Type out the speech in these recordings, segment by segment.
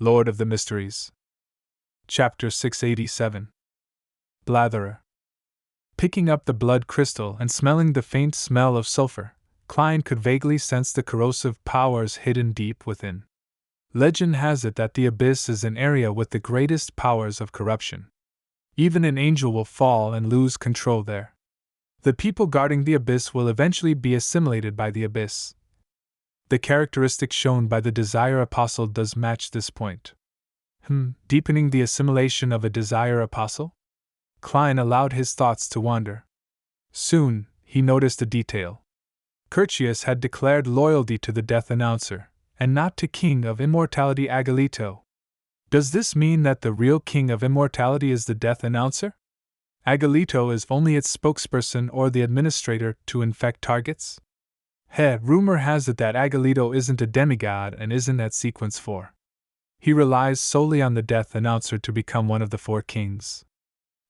Lord of the Mysteries. Chapter 687. Blatherer. Picking up the blood crystal and smelling the faint smell of sulfur, Klein could vaguely sense the corrosive powers hidden deep within. Legend has it that the abyss is an area with the greatest powers of corruption. Even an angel will fall and lose control there. The people guarding the abyss will eventually be assimilated by the abyss. The characteristic shown by the Desire Apostle does match this point. Deepening the assimilation of a Desire Apostle? Klein allowed his thoughts to wander. Soon, he noticed a detail. Curtius had declared loyalty to the Death Announcer, and not to King of Immortality Agalito. Does this mean that the real King of Immortality is the Death Announcer? Agalito is only its spokesperson or the administrator to infect targets? Rumor has it that Agalito isn't a demigod and isn't at Sequence 4. He relies solely on the Death Announcer to become one of the four kings.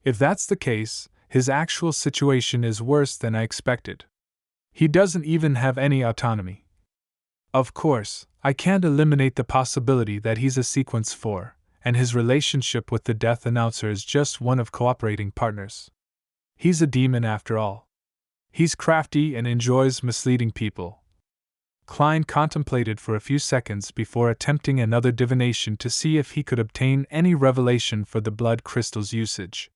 If that's the case, his actual situation is worse than I expected. He doesn't even have any autonomy. Of course, I can't eliminate the possibility that he's a Sequence 4, and his relationship with the Death Announcer is just one of cooperating partners. He's a demon after all. He's crafty and enjoys misleading people. Klein contemplated for a few seconds before attempting another divination to see if he could obtain any revelation for the blood crystal's usage.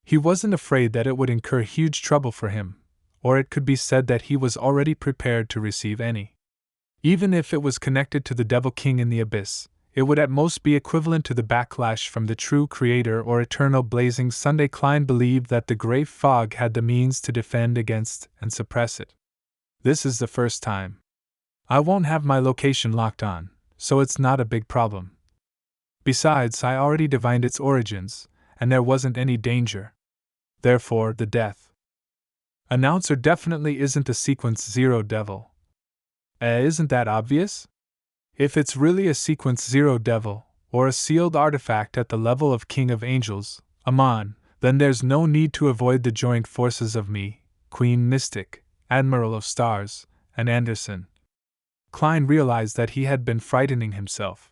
He wasn't afraid that it would incur huge trouble for him, or it could be said that he was already prepared to receive any. Even if it was connected to the Devil King in the Abyss, it would at most be equivalent to the backlash from the true Creator or Eternal Blazing Sunday. Klein believed that the Grave Fog had the means to defend against and suppress it. This is the first time. I won't have my location locked on, so it's not a big problem. Besides, I already divined its origins, and there wasn't any danger. Therefore, the Death Announcer definitely isn't a Sequence 0 devil. Isn't that obvious? If it's really a Sequence 0 devil, or a sealed artifact at the level of King of Angels, Amon, then there's no need to avoid the joint forces of me, Queen Mystic, Admiral of Stars, and Anderson. Klein realized that he had been frightening himself.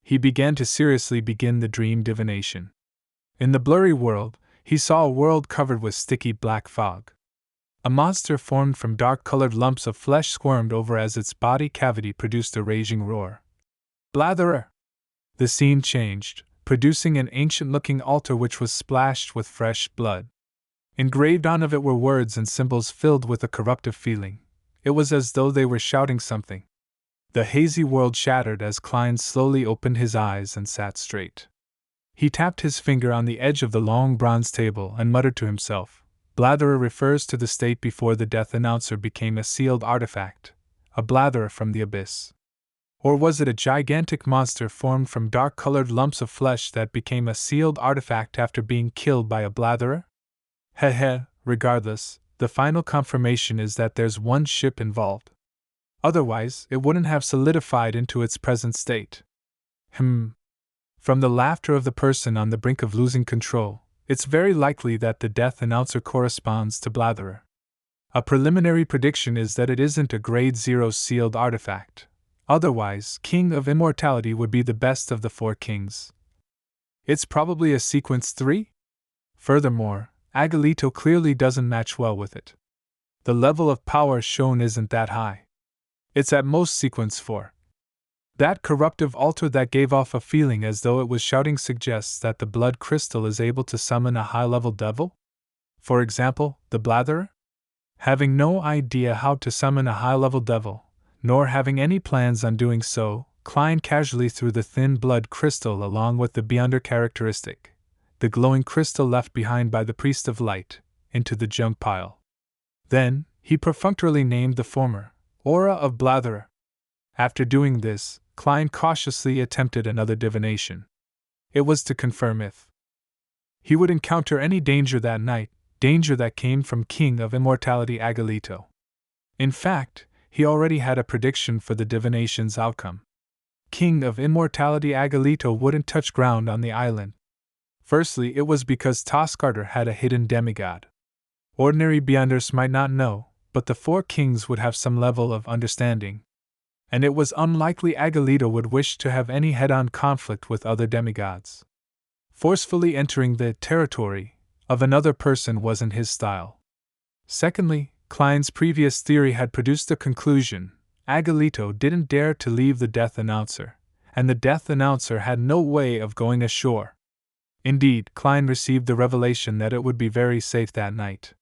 He began to seriously begin the dream divination. In the blurry world, he saw a world covered with sticky black fog. A monster formed from dark-colored lumps of flesh squirmed over as its body cavity produced a raging roar. Blatherer! The scene changed, producing an ancient-looking altar which was splashed with fresh blood. Engraved on of it were words and symbols filled with a corruptive feeling. It was as though they were shouting something. The hazy world shattered as Klein slowly opened his eyes and sat straight. He tapped his finger on the edge of the long bronze table and muttered to himself. Blatherer refers to the state before the Death Announcer became a sealed artifact, a blatherer from the abyss. Or was it a gigantic monster formed from dark-colored lumps of flesh that became a sealed artifact after being killed by a blatherer? Regardless, the final confirmation is that there's one ship involved. Otherwise, it wouldn't have solidified into its present state. From the laughter of the person on the brink of losing control, it's very likely that the Death Announcer corresponds to Blatherer. A preliminary prediction is that it isn't a Grade 0 sealed artifact. Otherwise, King of Immortality would be the best of the four kings. It's probably a Sequence 3? Furthermore, Agalito clearly doesn't match well with it. The level of power shown isn't that high. It's at most Sequence 4. That corruptive altar that gave off a feeling as though it was shouting suggests that the blood crystal is able to summon a high-level devil? For example, the Blatherer? Having no idea how to summon a high-level devil, nor having any plans on doing so, Klein casually threw the thin blood crystal along with the Beyonder characteristic, the glowing crystal left behind by the Priest of Light, into the junk pile. Then, he perfunctorily named the former, Aura of Blatherer. After doing this, Klein cautiously attempted another divination. It was to confirm if he would encounter any danger that night, danger that came from King of Immortality Agalito. In fact, he already had a prediction for the divination's outcome. King of Immortality Agalito wouldn't touch ground on the island. Firstly, it was because Toscarter had a hidden demigod. Ordinary Beyonders might not know, but the four kings would have some level of understanding. and it was unlikely Agalito would wish to have any head-on conflict with other demigods. Forcefully entering the territory of another person wasn't his style. Secondly, Klein's previous theory had produced the conclusion: Agalito didn't dare to leave the death announcer, and the death announcer had no way of going ashore. Indeed, Klein received the revelation that it would be very safe that night.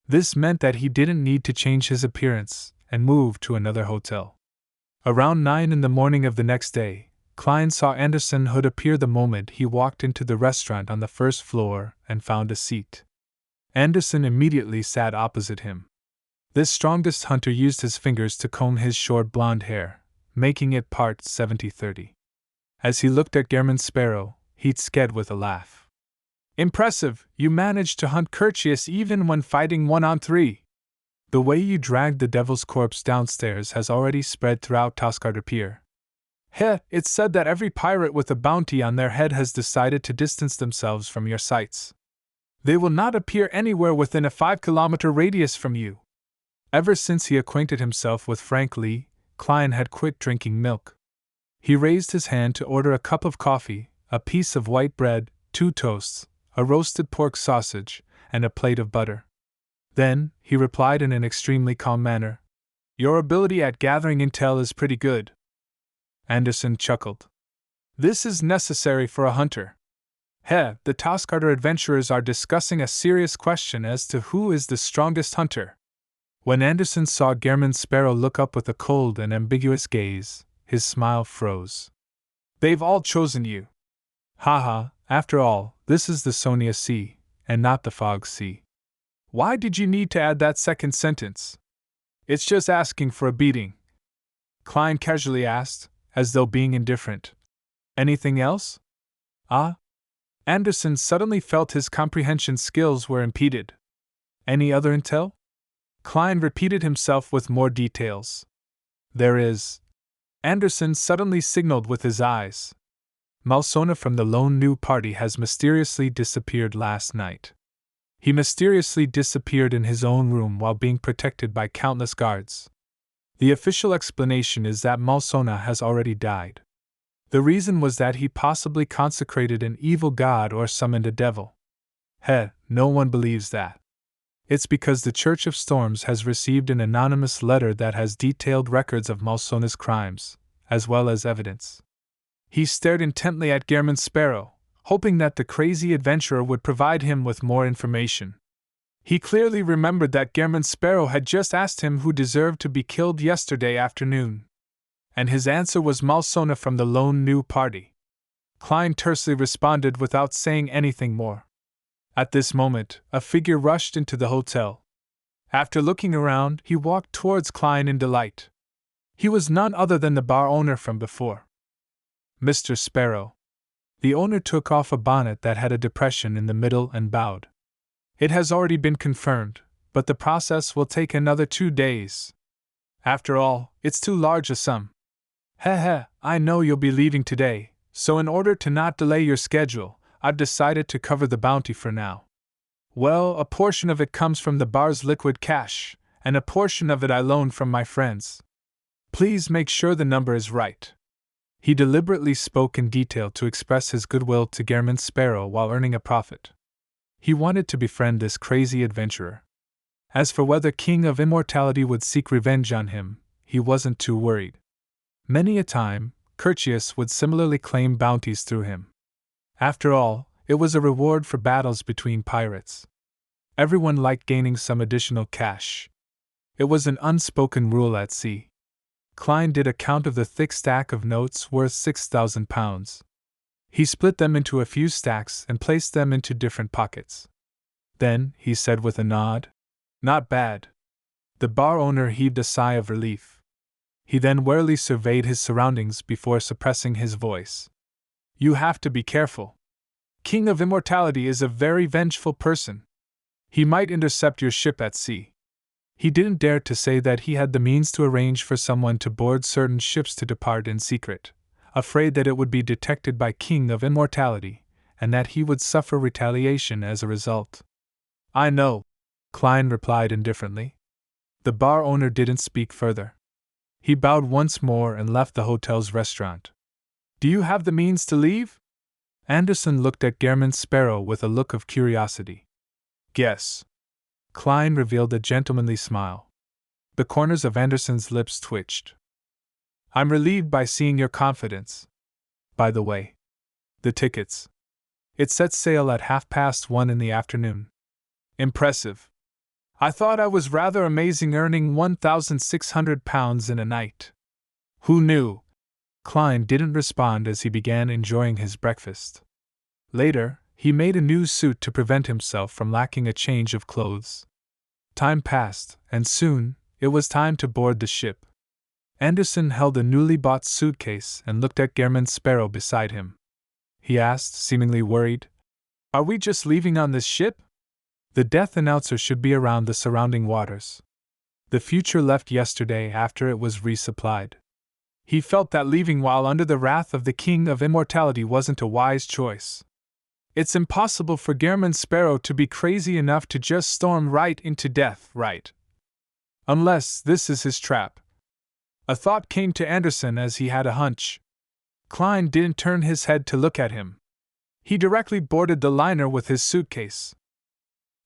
This meant that he didn't need to change his appearance and move to another hotel. Around 9 in the morning of the next day, Klein saw Anderson Hood appear the moment he walked into the restaurant on the first floor and found a seat. Anderson immediately sat opposite him. This strongest hunter used his fingers to comb his short blonde hair, making it part 70-30. As he looked at Gehrman Sparrow, he sked with a laugh. "Impressive, you managed to hunt Curtius even when fighting 1-on-3. The way you dragged the devil's corpse downstairs has already spread throughout Toscarder Pier. Heh, it's said that every pirate with a bounty on their head has decided to distance themselves from your sights. They will not appear anywhere within a 5-kilometer radius from you." Ever since he acquainted himself with Frank Lee, Klein had quit drinking milk. He raised his hand to order a cup of coffee, a piece of white bread, 2 toasts, a roasted pork sausage, and a plate of butter. Then, he replied in an extremely calm manner, "Your ability at gathering intel is pretty good." Anderson chuckled. "This is necessary for a hunter. The Toscarder adventurers are discussing a serious question as to who is the strongest hunter." When Anderson saw Gehrman Sparrow look up with a cold and ambiguous gaze, his smile froze. "They've all chosen you. Haha, after all, this is the Sonia Sea, and not the Fog Sea. Why did you need to add that second sentence?" "It's just asking for a beating," Klein casually asked, as though being indifferent. "Anything else?" Anderson suddenly felt his comprehension skills were impeded. "Any other intel?" Klein repeated himself with more details. "There is." Anderson suddenly signaled with his eyes. "Malsona from the Lone New Party has mysteriously disappeared last night. He mysteriously disappeared in his own room while being protected by countless guards. The official explanation is that Malsona has already died. The reason was that he possibly consecrated an evil god or summoned a devil. No one believes that. It's because the Church of Storms has received an anonymous letter that has detailed records of Malsona's crimes, as well as evidence." He stared intently at Gehrman Sparrow, hoping that the crazy adventurer would provide him with more information. He clearly remembered that Gehrman Sparrow had just asked him who deserved to be killed yesterday afternoon. And his answer was Malsona from the Lone New Party. Klein tersely responded without saying anything more. At this moment, a figure rushed into the hotel. After looking around, he walked towards Klein in delight. He was none other than the bar owner from before. "Mr. Sparrow." The owner took off a bonnet that had a depression in the middle and bowed. "It has already been confirmed, but the process will take another 2 days. After all, it's too large a sum. I know you'll be leaving today, so in order to not delay your schedule, I've decided to cover the bounty for now. Well, a portion of it comes from the bar's liquid cash, and a portion of it I loaned from my friends. Please make sure the number is right." He deliberately spoke in detail to express his goodwill to Gehrman Sparrow while earning a profit. He wanted to befriend this crazy adventurer. As for whether King of Immortality would seek revenge on him, he wasn't too worried. Many a time, Curtius would similarly claim bounties through him. After all, it was a reward for battles between pirates. Everyone liked gaining some additional cash. It was an unspoken rule at sea. Klein did a count of the thick stack of notes worth £6,000. He split them into a few stacks and placed them into different pockets. Then, he said with a nod, "Not bad." The bar owner heaved a sigh of relief. He then warily surveyed his surroundings before suppressing his voice. "You have to be careful. King of Immortality is a very vengeful person. He might intercept your ship at sea." He didn't dare to say that he had the means to arrange for someone to board certain ships to depart in secret, afraid that it would be detected by King of Immortality, and that he would suffer retaliation as a result. "I know," Klein replied indifferently. The bar owner didn't speak further. He bowed once more and left the hotel's restaurant. Do you have the means to leave? Anderson looked at Gehrman Sparrow with a look of curiosity. Guess. Klein revealed a gentlemanly smile. The corners of Anderson's lips twitched. I'm relieved by seeing your confidence. By the way, the tickets. It sets sail at 1:30 in the afternoon. Impressive. I thought I was rather amazing earning £1,600 in a night. Who knew? Klein didn't respond as he began enjoying his breakfast. Later, he made a new suit to prevent himself from lacking a change of clothes. Time passed, and soon, it was time to board the ship. Anderson held a newly bought suitcase and looked at Gehrman Sparrow beside him. He asked, seemingly worried, Are we just leaving on this ship? The death announcer should be around the surrounding waters. The future left yesterday after it was resupplied. He felt that leaving while under the wrath of the King of Immortality wasn't a wise choice. It's impossible for Gehrman Sparrow to be crazy enough to just storm right into death, right? Unless this is his trap. A thought came to Anderson as he had a hunch. Klein didn't turn his head to look at him. He directly boarded the liner with his suitcase.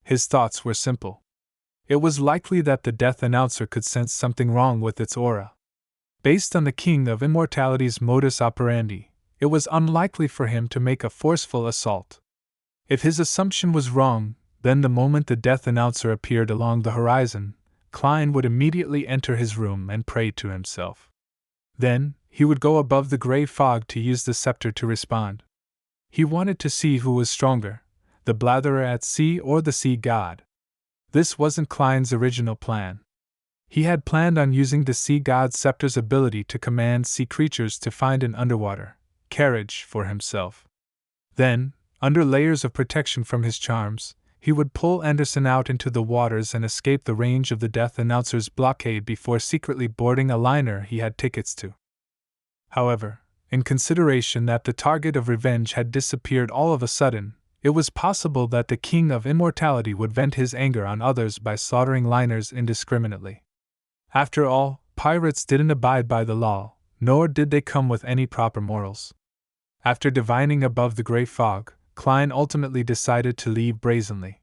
His thoughts were simple. It was likely that the death announcer could sense something wrong with its aura. Based on the King of Immortality's modus operandi, it was unlikely for him to make a forceful assault. If his assumption was wrong, then the moment the death announcer appeared along the horizon, Klein would immediately enter his room and pray to himself. Then, he would go above the gray fog to use the scepter to respond. He wanted to see who was stronger, the Blatherer at sea or the sea god. This wasn't Klein's original plan. He had planned on using the sea god's scepter's ability to command sea creatures to find an underwater carriage for himself. Then, under layers of protection from his charms, he would pull Anderson out into the waters and escape the range of the death announcer's blockade before secretly boarding a liner he had tickets to. However, in consideration that the target of revenge had disappeared all of a sudden, it was possible that the King of Immortality would vent his anger on others by slaughtering liners indiscriminately. After all, pirates didn't abide by the law, nor did they come with any proper morals. After divining above the gray fog, Klein ultimately decided to leave brazenly.